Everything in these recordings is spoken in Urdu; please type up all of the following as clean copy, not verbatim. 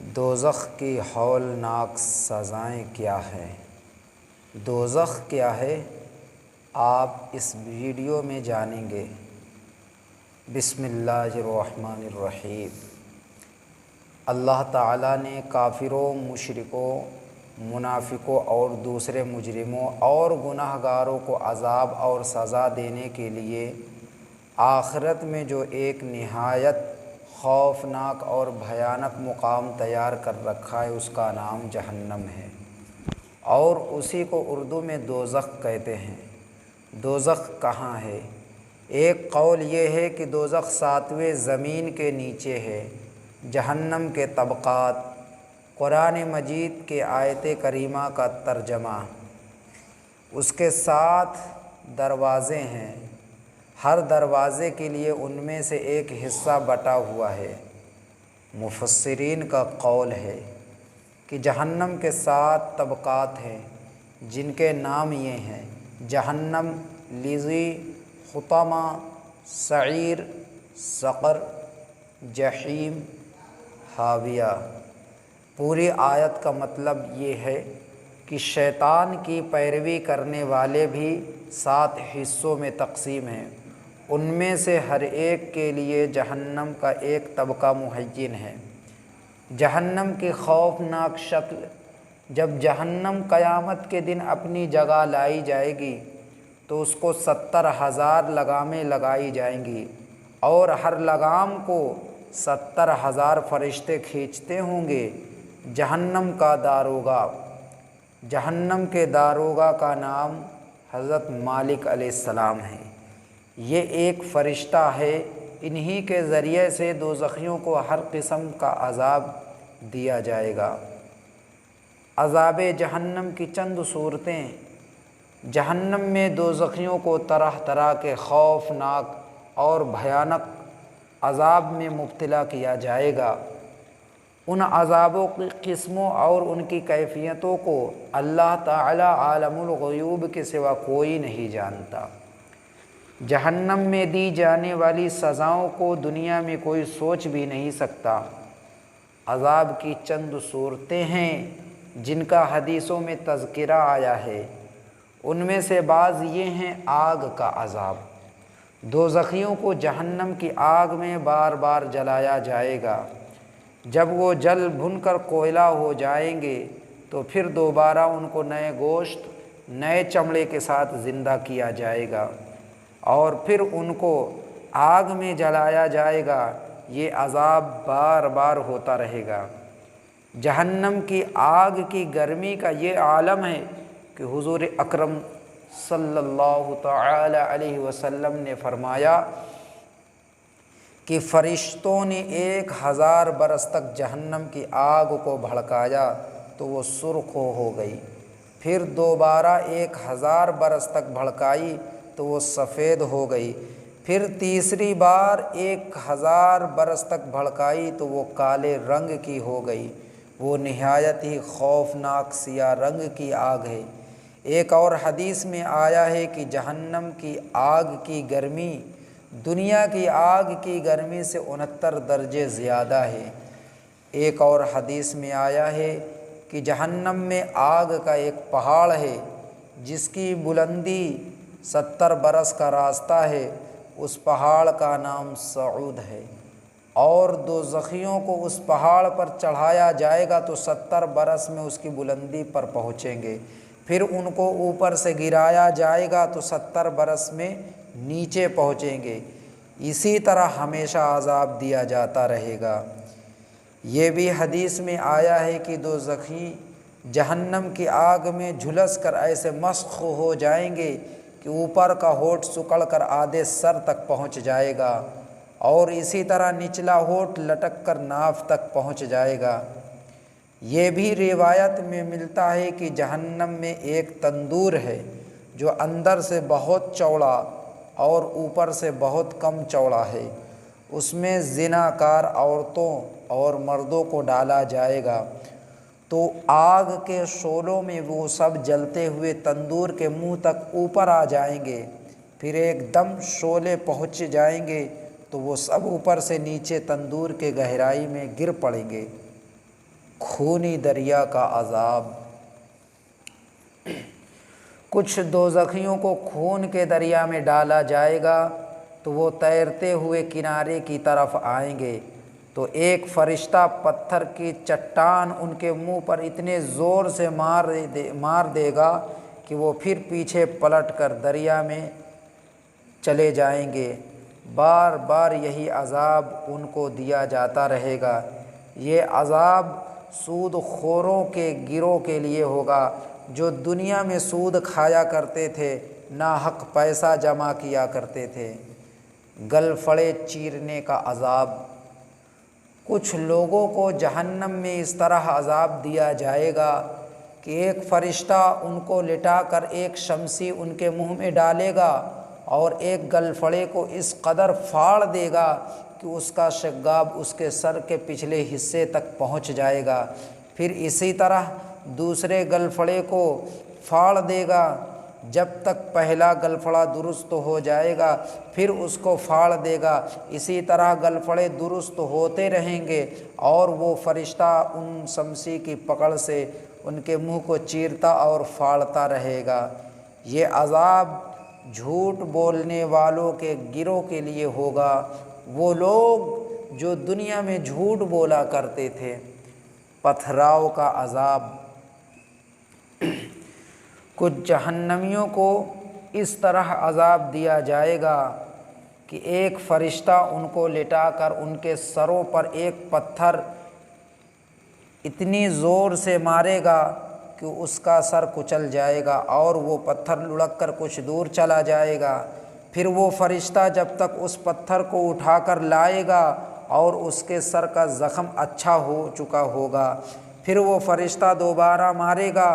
دوزخ کی ہولناک سزائیں کیا ہیں؟ دوزخ کیا ہے آپ اس ویڈیو میں جانیں گے۔ بسم اللہ الرحمن الرحیم۔ اللہ تعالیٰ نے کافروں، مشرکوں، منافقوں اور دوسرے مجرموں اور گناہ گاروں کو عذاب اور سزا دینے کے لیے آخرت میں جو ایک نہایت خوفناک اور بھیانک مقام تیار کر رکھا ہے اس کا نام جہنم ہے، اور اسی کو اردو میں دوزخ کہتے ہیں۔ دوزخ کہاں ہے؟ ایک قول یہ ہے کہ دوزخ 7ویں زمین کے نیچے ہے۔ جہنم کے طبقات، قرآن مجید کے آیت کریمہ کا ترجمہ۔ اس کے 7 دروازے ہیں، ہر دروازے کے لیے ان میں سے ایک حصہ بٹا ہوا ہے۔ مفسرین کا قول ہے کہ جہنم کے 7 طبقات ہیں، جن کے نام یہ ہیں: جہنم، لظی، حطمہ، سعیر، سقر، جحیم، حاویہ۔ پوری آیت کا مطلب یہ ہے کہ شیطان کی پیروی کرنے والے بھی 7 حصوں میں تقسیم ہیں، ان میں سے ہر ایک کے لیے جہنم کا ایک طبقہ معین ہے۔ جہنم کی خوفناک شکل۔ جب جہنم قیامت کے دن اپنی جگہ لائی جائے گی تو اس کو 70,000 لگامیں لگائی جائیں گی، اور ہر لگام کو 70,000 فرشتے کھینچتے ہوں گے۔ جہنم کا داروغہ۔ جہنم کے داروغہ کا نام حضرت مالک علیہ السلام ہے۔ یہ ایک فرشتہ ہے، انہی کے ذریعے سے دوزخیوں کو ہر قسم کا عذاب دیا جائے گا۔ عذاب جہنم کی چند صورتیں۔ جہنم میں دوزخیوں کو طرح طرح کے خوفناک اور بھیانک عذاب میں مبتلا کیا جائے گا۔ ان عذابوں کی قسموں اور ان کی کیفیتوں کو اللہ تعالی عالم الغیوب کے سوا کوئی نہیں جانتا۔ جہنم میں دی جانے والی سزاؤں کو دنیا میں کوئی سوچ بھی نہیں سکتا۔ عذاب کی چند صورتیں ہیں جن کا حدیثوں میں تذکرہ آیا ہے، ان میں سے بعض یہ ہیں: آگ کا عذاب۔ دوزخیوں کو جہنم کی آگ میں بار بار جلایا جائے گا۔ جب وہ جل بھن کر کوئلہ ہو جائیں گے تو پھر دوبارہ ان کو نئے گوشت، نئے چمڑے کے ساتھ زندہ کیا جائے گا، اور پھر ان کو آگ میں جلایا جائے گا۔ یہ عذاب بار بار ہوتا رہے گا۔ جہنم کی آگ کی گرمی کا یہ عالم ہے کہ حضور اکرم صلی اللہ تعالی علیہ وسلم نے فرمایا کہ فرشتوں نے 1000 برس تک جہنم کی آگ کو بھڑکایا تو وہ سرخ ہو گئی، پھر دوبارہ 1000 برس تک بھڑکائی تو وہ سفید ہو گئی، پھر تیسری بار 1000 برس تک بھڑکائی تو وہ کالے رنگ کی ہو گئی۔ وہ نہایت ہی خوفناک سیاہ رنگ کی آگ ہے۔ ایک اور حدیث میں آیا ہے کہ جہنم کی آگ کی گرمی دنیا کی آگ کی گرمی سے 69 درجے زیادہ ہے۔ ایک اور حدیث میں آیا ہے کہ جہنم میں آگ کا ایک پہاڑ ہے جس کی بلندی 70 برس کا راستہ ہے، اس پہاڑ کا نام صعود ہے، اور دوزخیوں کو اس پہاڑ پر چڑھایا جائے گا تو 70 برس میں اس کی بلندی پر پہنچیں گے، پھر ان کو اوپر سے گرایا جائے گا تو 70 برس میں نیچے پہنچیں گے۔ اسی طرح ہمیشہ عذاب دیا جاتا رہے گا۔ یہ بھی حدیث میں آیا ہے کہ دوزخی جہنم کی آگ میں جھلس کر ایسے مسخ ہو جائیں گے کہ اوپر کا ہونٹ سکڑ کر آدھے سر تک پہنچ جائے گا، اور اسی طرح نچلا ہونٹ لٹک کر ناف تک پہنچ جائے گا۔ یہ بھی روایت میں ملتا ہے کہ جہنم میں ایک تندور ہے جو اندر سے بہت چوڑا اور اوپر سے بہت کم چوڑا ہے، اس میں زناکار عورتوں اور مردوں کو ڈالا جائے گا تو آگ کے شعلوں میں وہ سب جلتے ہوئے تندور کے منہ تک اوپر آ جائیں گے، پھر ایک دم شعلے پہنچ جائیں گے تو وہ سب اوپر سے نیچے تندور کے گہرائی میں گر پڑیں گے۔ خونی دریا کا عذاب۔ کچھ دوزخیوں کو خون کے دریا میں ڈالا جائے گا تو وہ تیرتے ہوئے کنارے کی طرف آئیں گے، تو ایک فرشتہ پتھر کی چٹان ان کے منہ پر اتنے زور سے مار دے گا کہ وہ پھر پیچھے پلٹ کر دریا میں چلے جائیں گے۔ بار بار یہی عذاب ان کو دیا جاتا رہے گا۔ یہ عذاب سود خوروں کے گروہ کے لیے ہوگا جو دنیا میں سود کھایا کرتے تھے، ناحق پیسہ جمع کیا کرتے تھے۔ گل پھڑے چیرنے کا عذاب۔ کچھ لوگوں کو جہنم میں اس طرح عذاب دیا جائے گا کہ ایک فرشتہ ان کو لٹا کر ایک شمشی ان کے منہ میں ڈالے گا اور ایک گل پھڑے کو اس قدر پھاڑ دے گا کہ اس کا شگاب اس کے سر کے پچھلے حصے تک پہنچ جائے گا۔ پھر اسی طرح دوسرے گل پھڑے کو پھاڑ دے گا جب تک پہلا گل پھڑا درست ہو جائے گا، پھر اس کو پھاڑ دے گا۔ اسی طرح گل پھڑے درست ہوتے رہیں گے اور وہ فرشتہ ان شمشی کی پکڑ سے ان کے منہ کو چیرتا اور پھاڑتا رہے گا۔ یہ عذاب جھوٹ بولنے والوں کے گروہ کے لیے ہوگا، وہ لوگ جو دنیا میں جھوٹ بولا کرتے تھے۔ پتھراؤ کا عذاب۔ کچھ جہنمیوں کو اس طرح عذاب دیا جائے گا کہ ایک فرشتہ ان کو لٹا کر ان کے سروں پر ایک پتھر اتنی زور سے مارے گا کہ اس کا سر کچل جائے گا اور وہ پتھر لڑک کر کچھ دور چلا جائے گا۔ پھر وہ فرشتہ جب تک اس پتھر کو اٹھا کر لائے گا اور اس کے سر کا زخم اچھا ہو چکا ہوگا، پھر وہ فرشتہ دوبارہ مارے گا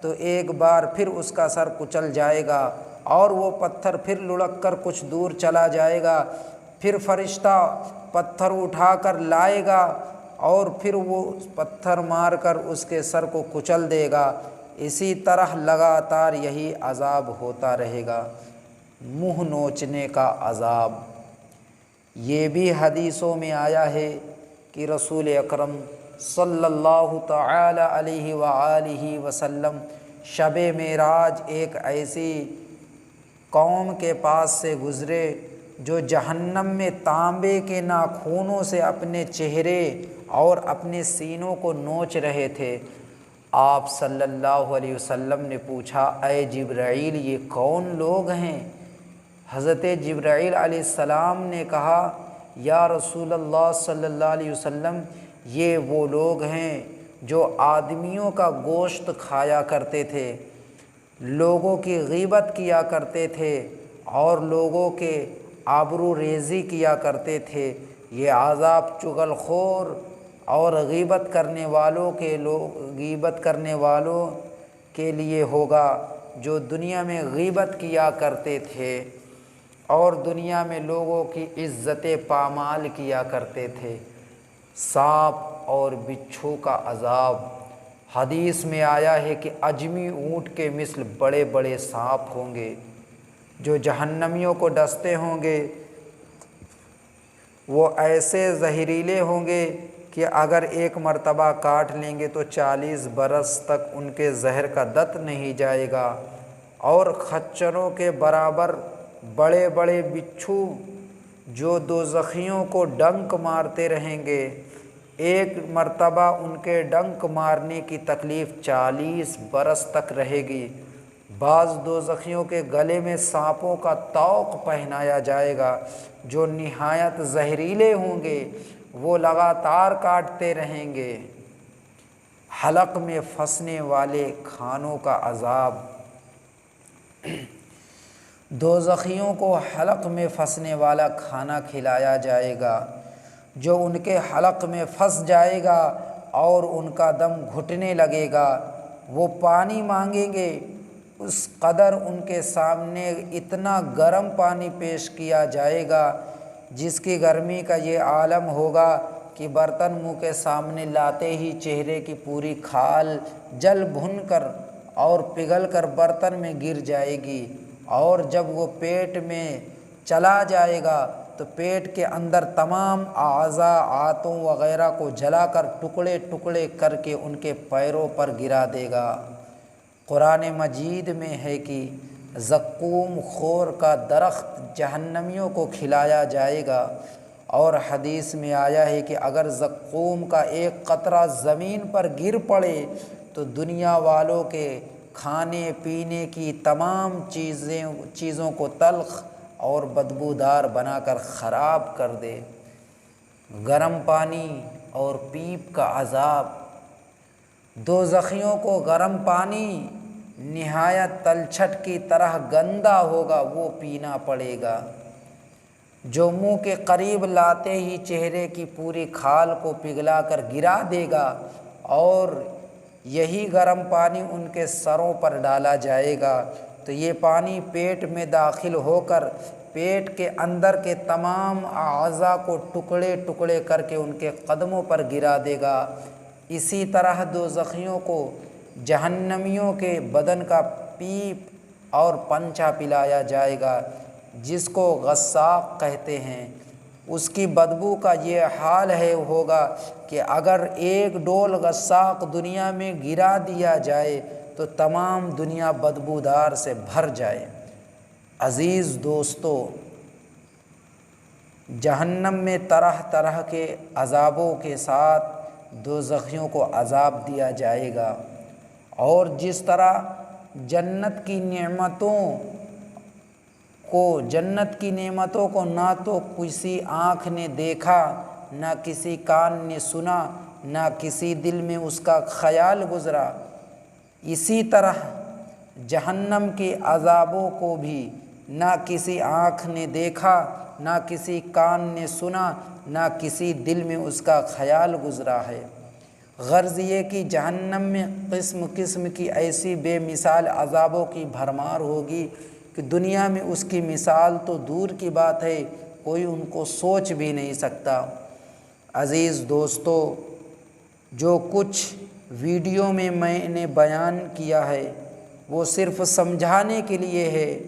تو ایک بار پھر اس کا سر کچل جائے گا اور وہ پتھر پھر لڑک کر کچھ دور چلا جائے گا۔ پھر فرشتہ پتھر اٹھا کر لائے گا اور پھر وہ پتھر مار کر اس کے سر کو کچل دے گا۔ اسی طرح لگاتار یہی عذاب ہوتا رہے گا۔ منہ نوچنے کا عذاب۔ یہ بھی حدیثوں میں آیا ہے کہ رسول اکرم صلی اللہ تعالی علیہ وآلہ وسلم شب معراج ایک ایسی قوم کے پاس سے گزرے جو جہنم میں تانبے کے ناخنوں سے اپنے چہرے اور اپنے سینوں کو نوچ رہے تھے۔ آپ صلی اللہ علیہ وسلم نے پوچھا، اے جبرائیل، یہ کون لوگ ہیں؟ حضرت جبرائیل علیہ السلام نے کہا، یا رسول اللہ صلی اللہ علیہ وسلم، یہ وہ لوگ ہیں جو آدمیوں کا گوشت کھایا کرتے تھے، لوگوں کی غیبت کیا کرتے تھے اور لوگوں کے آبرو ریزی کیا کرتے تھے۔ یہ عذاب چغل خور اور غیبت کرنے والوں کے لیے ہوگا جو دنیا میں غیبت کیا کرتے تھے اور دنیا میں لوگوں کی عزت پامال کیا کرتے تھے۔ سانپ اور بچھو کا عذاب۔ حدیث میں آیا ہے کہ اجمی اونٹ کے مثل بڑے بڑے سانپ ہوں گے جو جہنمیوں کو ڈستے ہوں گے۔ وہ ایسے زہریلے ہوں گے کہ اگر ایک مرتبہ کاٹ لیں گے تو 40 برس تک ان کے زہر کا دت نہیں جائے گا، اور خچروں کے برابر بڑے بڑے بچھو جو دوزخیوں کو ڈنک مارتے رہیں گے۔ ایک مرتبہ ان کے ڈنک مارنے کی تکلیف 40 برس تک رہے گی۔ بعض دوزخیوں کے گلے میں سانپوں کا طوق پہنایا جائے گا جو نہایت زہریلے ہوں گے، وہ لگاتار کاٹتے رہیں گے۔ حلق میں پھنسنے والے کھانوں کا عذاب۔ دوزخیوں کو حلق میں پھنسنے والا کھانا کھلایا جائے گا جو ان کے حلق میں پھنس جائے گا اور ان کا دم گھٹنے لگے گا۔ وہ پانی مانگیں گے، اس قدر ان کے سامنے اتنا گرم پانی پیش کیا جائے گا جس کی گرمی کا یہ عالم ہوگا کہ برتن منہ کے سامنے لاتے ہی چہرے کی پوری کھال جل بھن کر اور پگھل کر برتن میں گر جائے گی، اور جب وہ پیٹ میں چلا جائے گا تو پیٹ کے اندر تمام اعضاء آنتوں وغیرہ کو جلا کر ٹکڑے ٹکڑے کر کے ان کے پیروں پر گرا دے گا۔ قرآن مجید میں ہے کہ زقوم خور کا درخت جہنمیوں کو کھلایا جائے گا، اور حدیث میں آیا ہے کہ اگر زقوم کا ایک قطرہ زمین پر گر پڑے تو دنیا والوں کے کھانے پینے کی تمام چیزوں کو تلخ اور بدبودار بنا کر خراب کر دے۔ گرم پانی اور پیپ کا عذاب، دوزخیوں کو گرم پانی نہایت تلچھٹ کی طرح گندا ہوگا وہ پینا پڑے گا، جو منہ کے قریب لاتے ہی چہرے کی پوری کھال کو پگھلا کر گرا دے گا، اور یہی گرم پانی ان کے سروں پر ڈالا جائے گا تو یہ پانی پیٹ میں داخل ہو کر پیٹ کے اندر کے تمام اعضاء کو ٹکڑے ٹکڑے کر کے ان کے قدموں پر گرا دے گا۔ اسی طرح دوزخیوں کو جہنمیوں کے بدن کا پیپ اور پنچا پلایا جائے گا، جس کو غساق کہتے ہیں۔ اس کی بدبو کا یہ حال ہوگا کہ اگر ایک ڈول غساق دنیا میں گرا دیا جائے تو تمام دنیا بدبودار سے بھر جائے۔ عزیز دوستو، جہنم میں طرح طرح کے عذابوں کے ساتھ دوزخیوں کو عذاب دیا جائے گا، اور جس طرح جنت کی نعمتوں کو نہ تو کسی آنکھ نے دیکھا، نہ کسی کان نے سنا، نہ کسی دل میں اس کا خیال گزرا، اسی طرح جہنم کے عذابوں کو بھی نہ کسی آنکھ نے دیکھا، نہ کسی کان نے سنا، نہ کسی دل میں اس کا خیال گزرا ہے۔ غرض یہ کہ جہنم میں قسم قسم کی ایسی بے مثال عذابوں کی بھرمار ہوگی کہ دنیا میں اس کی مثال تو دور کی بات ہے، کوئی ان کو سوچ بھی نہیں سکتا۔ عزیز دوستو، جو کچھ ویڈیو میں نے بیان کیا ہے وہ صرف سمجھانے کے لیے ہے،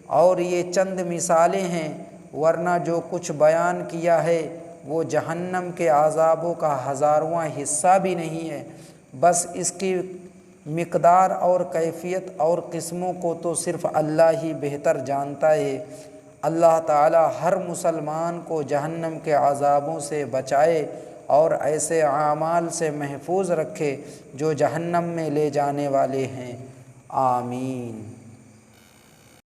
اور یہ چند مثالیں ہیں، ورنہ جو کچھ بیان کیا ہے وہ جہنم کے عذابوں کا ہزارواں حصہ بھی نہیں ہے۔ بس اس کی مقدار اور کیفیت اور قسموں کو تو صرف اللہ ہی بہتر جانتا ہے۔ اللہ تعالی ہر مسلمان کو جہنم کے عذابوں سے بچائے اور ایسے اعمال سے محفوظ رکھے جو جہنم میں لے جانے والے ہیں۔ آمین۔